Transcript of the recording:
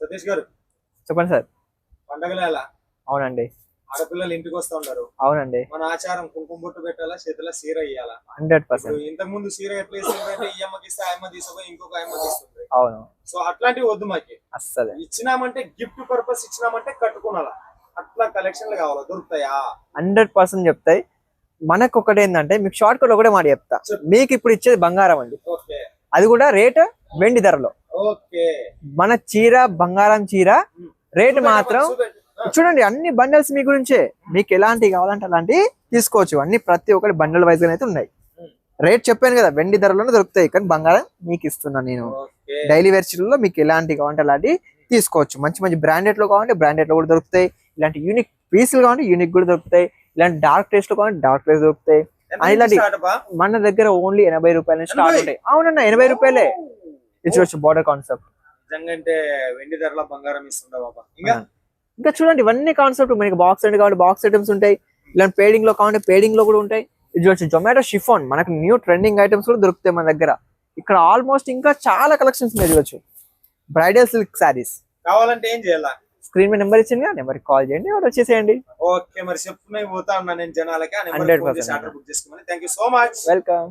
సతీష్ గారు, చెప్పండి సార్. పండగల ఎలా అవునండి. ఆడపిల్లలు ఇంటికి వస్తా ఉంటారు. అవునండి. మన ఆచారం కుంకుమ బొట్టు పెట్టాలా, చేతిలో సీర ఇయ్యాలా? ఇప్పుడు 100%. ఇంతకు ముందు సీర ఎట్లా ఇస్తుందంటే ఈ అమ్మకి ఇస్తే ఆ అమ్మ తీసుకుపోయి ఇంకొక అమ్మకి ఇస్తుంది. అవును. సో అట్లాంటివి వద్దు మాకి. అస్సలే. ఇచ్చినామంటే గిఫ్ట్ పర్పస్ ఇచ్చినామంటే కట్టుకోనాలా. అట్లా కలెక్షన్లు కావాలా, దొరుకుతాయా? 100% చెప్తాయి. మనకు ఒకటి ఏంటంటే మీకు షార్ట్ కట్ ఒకటే మాట చెప్తా. చెప్పు. మీకు ఇప్పుడు ఇచ్చేది బంగారం అండి, ఓకే అది కూడా రేట్ వెండి ధరలో. ఓకే. మన చీర బంగారం చీర రేట్ చూపెట్టు, మాత్రం చూపెట్టు. చూడండి, అన్ని బండల్స్ మీ గురించే. మీకు ఎలాంటి కావాలంటే అలాంటి తీసుకోవచ్చు. అన్ని ప్రతి ఒక్కటి బండల్ వైజ్ గా అయితే ఉన్నాయి. రేట్ చెప్పాను కదా, వెండి ధరలోనే దొరుకుతాయి. కానీ బంగారం మీకు ఇస్తున్నాను నేను. ఓకే. డైలీ వేర్ చీరలో మీకు ఎలాంటి కావాలంటే అలాంటి తీసుకోవచ్చు. మంచి మంచి బ్రాండెడ్ లో కావాలంటే బ్రాండెడ్ లో కూడా దొరుకుతాయి. ఇలాంటి యూనిక్ పీసులు కావాలంటే యూనిక్ కూడా దొరుకుతాయి. ఇలాంటి డార్క్ టేస్ట్ లో కావాలంటే డార్క్ టేస్ట్ దొరుకుతాయి. ఎంత అని ఇలాంటి స్టార్ట్ బా? మన దగ్గర ఓన్లీ 80 రూపాయల నుంచి స్టార్ట్ 80? ఉంటాయి. అవునన్నా, 80 రూపాయలే. ఇది చూడొచ్చు, బార్డర్ కాన్సెప్ట్. నిజంగా అంటే వెండి ధరల బంగారం ఇస్తుందా బాబా? ఇంకా ఇంకా చూడండి, ఇవన్నీ కాన్సెప్ట్. మనకి బాక్స్ అండ్ కావాలి బాక్స్ ఐటమ్స్ ఉంటాయి. ఇలాంటి పేడింగ్ లో కావాలంటే పేడింగ్ లో కూడా ఉంటాయి. ఇది చూడొచ్చు, జొమాటో షిఫాన్. మనకు న్యూ ట్రెండింగ్ ఐటమ్స్ కూడా దొరుకుతాయి మన దగ్గర. ఇక్కడ ఆల్మోస్ట్ ఇంకా చాలా కలెక్షన్స్ ఉన్నాయి. చూడొచ్చు, బ్రైడల్ సిల్క్ శారీస్. కావాలంటే ఏం చేయాలా? స్క్రీన్ మీద నెంబర్ ఇచ్చింది, నెంబర్ కాల్ చేయండి, ఆర్డర్ వచ్చేసేయండి. ఓకే, మరి చెప్తున్నాయి పోతా ఉన్నా నేను జనాలకి. ఆ నెంబర్ 100% ఫోన్ చేసి ఆర్డర్ బుక్ చేసుకోమని. Thank you so much. Welcome.